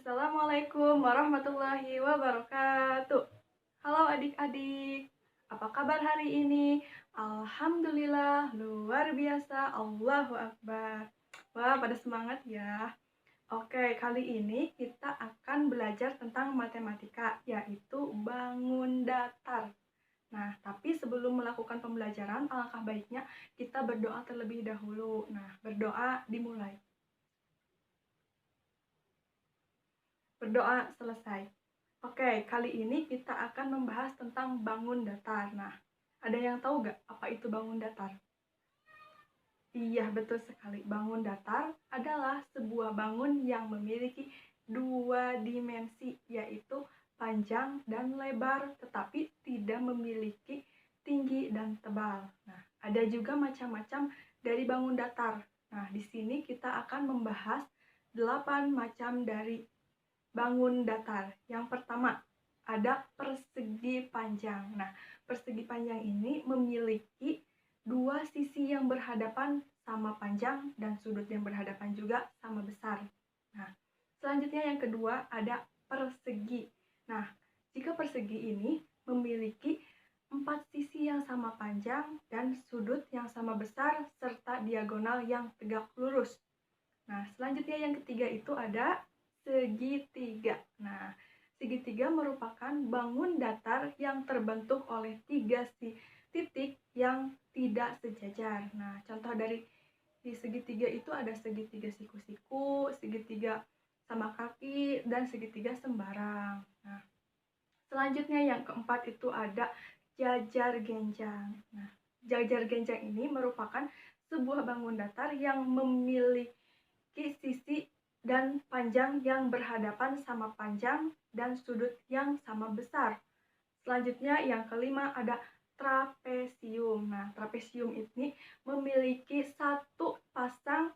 Assalamualaikum warahmatullahi wabarakatuh. Halo adik-adik, apa kabar hari ini? Alhamdulillah, luar biasa, Allahu Akbar. Wah, pada semangat ya. Oke, kali ini kita akan belajar tentang matematika, yaitu bangun datar. Nah, tapi sebelum melakukan pembelajaran, alangkah baiknya kita berdoa terlebih dahulu. Nah, berdoa dimulai. Berdoa selesai. Oke, kali ini kita akan membahas tentang bangun datar. Nah, ada yang tahu nggak apa itu bangun datar? Iya, betul sekali. Bangun datar adalah sebuah bangun yang memiliki dua dimensi, yaitu panjang dan lebar, tetapi tidak memiliki tinggi dan tebal. Nah, ada juga macam-macam dari bangun datar. Nah, di sini kita akan membahas 8 macam dari bangun datar. Yang pertama, ada persegi panjang. Nah, persegi panjang ini memiliki dua sisi yang berhadapan sama panjang dan sudut yang berhadapan juga sama besar. Nah, selanjutnya yang kedua ada persegi. Nah, jika persegi ini memiliki 4 sisi yang sama panjang dan sudut yang sama besar serta diagonal yang tegak lurus. Nah, selanjutnya yang ketiga itu ada segitiga. Nah, segitiga merupakan bangun datar yang terbentuk oleh 3 titik yang tidak sejajar. Nah, contoh dari di segitiga itu ada segitiga siku-siku, segitiga sama kaki, dan segitiga sembarang. Nah, selanjutnya yang keempat itu ada jajar genjang. Nah, jajar genjang ini merupakan sebuah bangun datar yang memiliki sisi dan panjang yang berhadapan sama panjang dan sudut yang sama besar. Selanjutnya yang kelima ada trapesium. Nah, trapesium ini memiliki satu pasang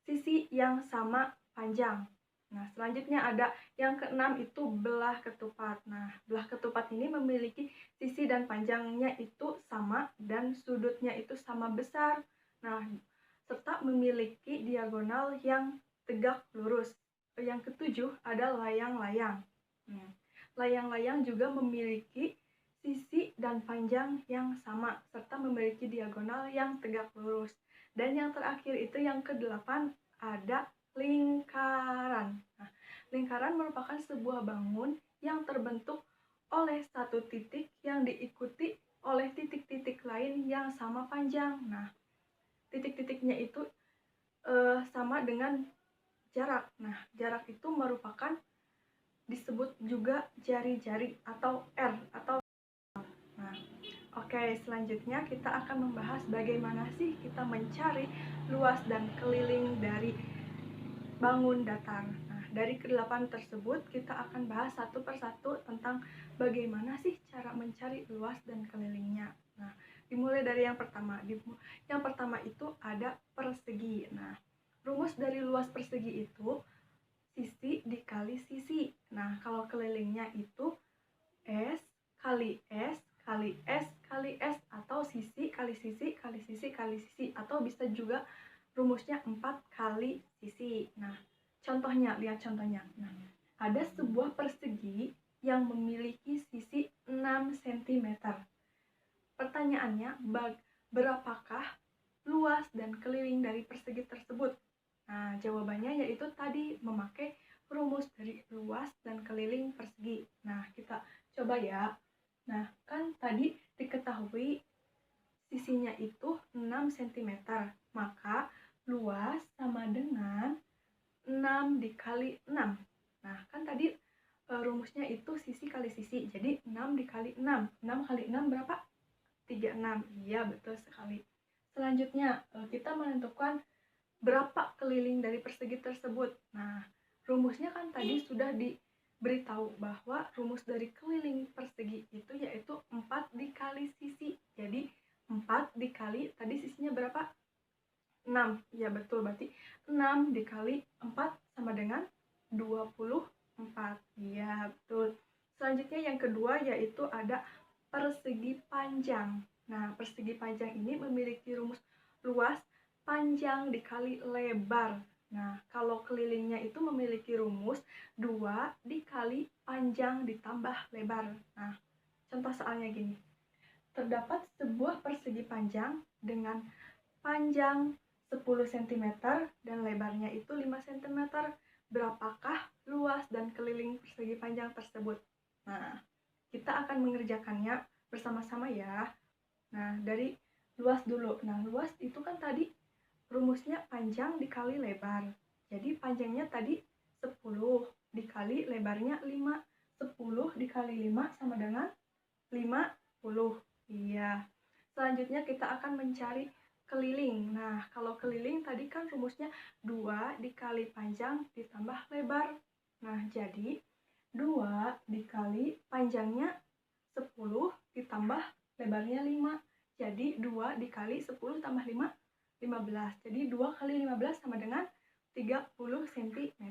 sisi yang sama panjang. Nah, selanjutnya ada yang keenam itu belah ketupat. Nah, belah ketupat ini memiliki sisi dan panjangnya itu sama dan sudutnya itu sama besar. Nah, serta memiliki diagonal yang tegak lurus. Yang ketujuh ada layang-layang. Layang-layang juga memiliki sisi dan panjang yang sama serta memiliki diagonal yang tegak lurus. Dan yang terakhir itu yang kedelapan ada lingkaran. Nah, lingkaran merupakan sebuah bangun yang terbentuk oleh satu titik yang diikuti oleh titik-titik lain yang sama panjang. Nah, titik-titiknya itu sama dengan jarak. Nah, jarak itu merupakan disebut juga jari-jari atau R atau. Nah, oke, selanjutnya kita akan membahas bagaimana sih kita mencari luas dan keliling dari bangun datar. Nah, dari ke-8 tersebut kita akan bahas satu persatu tentang bagaimana sih cara mencari luas dan kelilingnya. Nah, dimulai dari yang pertama. Yang pertama itu ada persegi. Nah, rumus dari luas persegi itu sisi dikali sisi. Nah, kalau kelilingnya itu S kali S kali S kali S atau sisi kali sisi kali sisi kali sisi, atau bisa juga rumusnya 4 kali sisi. Nah, contohnya, lihat contohnya. Nah, ada sebuah persegi yang memiliki sisi 6 cm. Pertanyaannya, berapakah luas dan keliling dari persegi tersebut? Nah, jawabannya yaitu tadi memakai rumus dari luas dan keliling persegi. Nah, kita coba ya. Nah, kan tadi diketahui sisinya itu 6 cm, maka luas sama dengan 6 dikali 6. Nah, kan tadi rumusnya itu sisi kali sisi, jadi 6 dikali 6. 6 kali 6 berapa? 36. Iya, betul sekali. Selanjutnya, kita menentukan berapa keliling dari persegi tersebut. Nah, rumusnya kan tadi sudah diberitahu bahwa rumus dari keliling persegi itu yaitu 4 dikali sisi. Jadi 4 dikali, tadi sisinya berapa? 6. Ya betul, berarti 6 dikali 4 sama dengan 24. Ya betul. Selanjutnya yang kedua yaitu ada persegi panjang. Nah, persegi panjang ini memiliki rumus luas panjang dikali lebar. Nah, kalau kelilingnya itu memiliki rumus 2 dikali panjang ditambah lebar. Nah, contoh soalnya gini. Terdapat sebuah persegi panjang dengan panjang 10 cm dan lebarnya itu 5 cm. Berapakah luas dan keliling persegi panjang tersebut? Nah, kita akan mengerjakannya bersama-sama ya. Nah, dari luas dulu. Nah, luas itu kan tadi rumusnya panjang dikali lebar. Jadi panjangnya tadi 10 dikali lebarnya 5. 10 dikali 5 sama dengan 50. Iya. Selanjutnya kita akan mencari keliling. Nah, kalau keliling tadi kan rumusnya 2 dikali panjang ditambah lebar. Nah, jadi 2 dikali panjangnya 10 ditambah lebarnya 5. Jadi 2 dikali 10 tambah 5, 15. Jadi 2 kali 15 sama dengan 30 cm.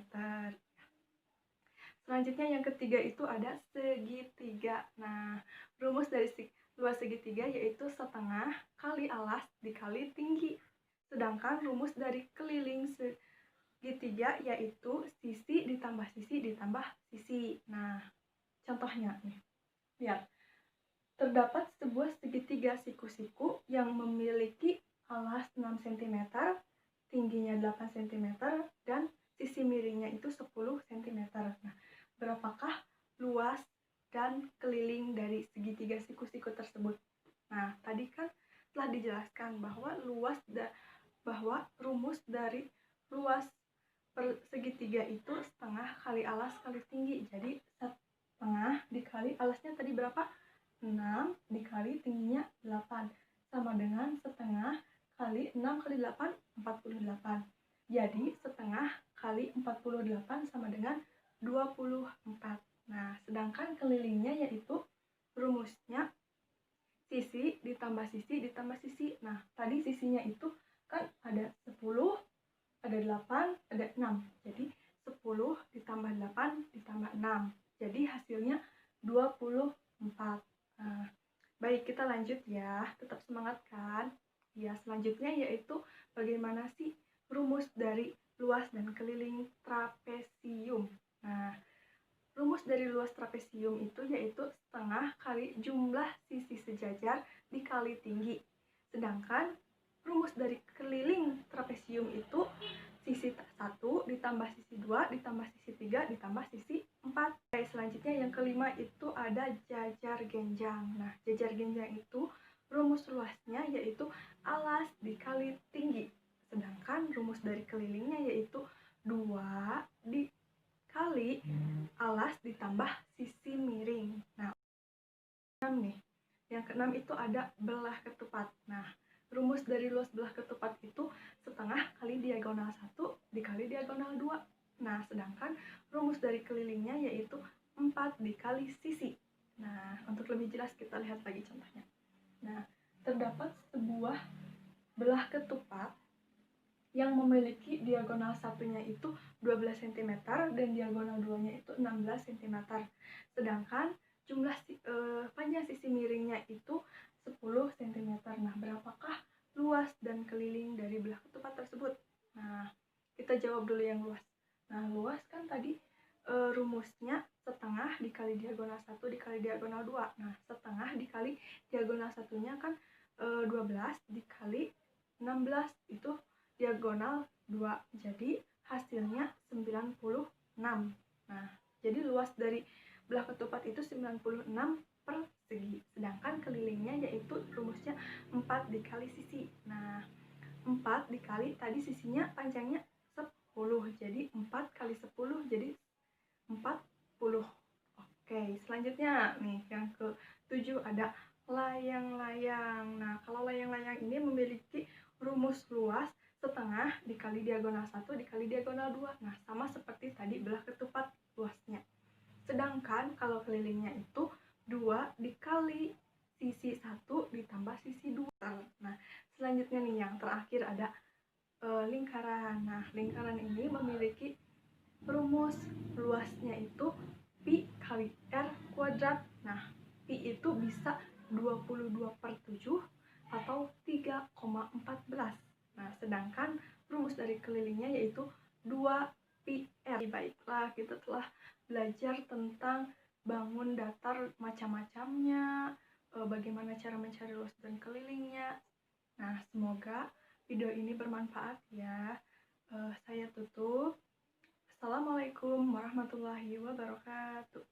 Selanjutnya yang ketiga itu ada segitiga. Nah, rumus dari luas segitiga yaitu setengah kali alas dikali tinggi. Sedangkan rumus dari keliling segitiga yaitu sisi ditambah sisi ditambah sisi. Nah, contohnya nih. Lihat. Terdapat sebuah segitiga siku-siku yang memiliki alas 6 cm, tingginya 8 cm, dan sisi miringnya itu 10 cm. Nah, berapakah luas dan keliling dari segitiga siku-siku tersebut? Nah, tadi kan telah dijelaskan bahwa bahwa rumus dari luas segitiga itu setengah kali alas kali tinggi. Jadi setengah dikali alasnya tadi berapa? 6 dikali tingginya 8 sama dengan setengah kali 6 kali 8, 48. Jadi setengah kali 48 sama dengan 24. Nah, sedangkan kelilingnya yaitu rumusnya sisi ditambah sisi ditambah sisi. Nah, tadi sisinya itu kan ada 10, ada 8, ada 6. Jadi 10 ditambah 8 ditambah 6. Jadi hasilnya 24. Nah, baik, kita lanjut ya. Tetap semangat kan? Ya, selanjutnya yaitu bagaimana sih rumus dari luas dan keliling trapesium. Nah, rumus dari luas trapesium itu yaitu setengah kali jumlah sisi sejajar dikali tinggi. Sedangkan rumus dari keliling trapesium itu sisi 1 ditambah sisi 2 ditambah sisi 3 ditambah sisi 4. Oke, selanjutnya yang kelima itu ada jajar genjang. Nah, jajar genjang itu rumus luasnya yaitu alas dikali tinggi. Sedangkan rumus dari kelilingnya yaitu 2 dikali alas ditambah sisi miring. Nah, 6 nih. Yang keenam itu ada belah ketupat. Nah, rumus dari luas belah ketupat itu setengah kali diagonal 1 dikali diagonal 2. Nah, sedangkan rumus dari kelilingnya yaitu 4 dikali sisi. Nah, untuk lebih jelas kita lihat lagi contohnya. Nah, terdapat sebuah belah ketupat yang memiliki diagonal satunya itu 12 cm dan diagonal 2-nya itu 16 cm. Sedangkan jumlah panjang sisi miringnya itu 10 cm. Nah, berapakah luas dan keliling dari belah ketupat tersebut? Nah, kita jawab dulu yang luas. Nah, luas kan tadi rumusnya setengah dikali diagonal 1 dikali diagonal 2. Nah, setengah dikali diagonal satunya kan 12 dikali 16 itu diagonal 2. Jadi hasilnya 96. Nah, jadi luas dari belah ketupat itu 96 persegi. Sedangkan kelilingnya yaitu rumusnya 4 dikali sisi. Nah, 4 dikali tadi sisinya panjangnya 10. Jadi 4 kali 10 jadi 40. Oke, selanjutnya nih yang ke-7 ada layang-layang. Nah, kalau layang-layang ini memiliki rumus luas setengah dikali diagonal 1 dikali diagonal 2. Nah, sama seperti tadi belah ketupat luasnya. Sedangkan kalau kelilingnya itu 2 dikali sisi 1 ditambah sisi 2. Nah, selanjutnya nih yang terakhir ada lingkaran. Nah, lingkaran ini memiliki rumus luasnya itu pi kali r kuadrat. Nah, pi itu bisa 22/7 atau 3,14. Nah, sedangkan rumus dari kelilingnya yaitu 2PR. Baiklah, kita telah belajar tentang bangun datar macam-macamnya, bagaimana cara mencari luas dan kelilingnya. Nah, semoga video ini bermanfaat ya. Saya tutup. Assalamualaikum warahmatullahi wabarakatuh.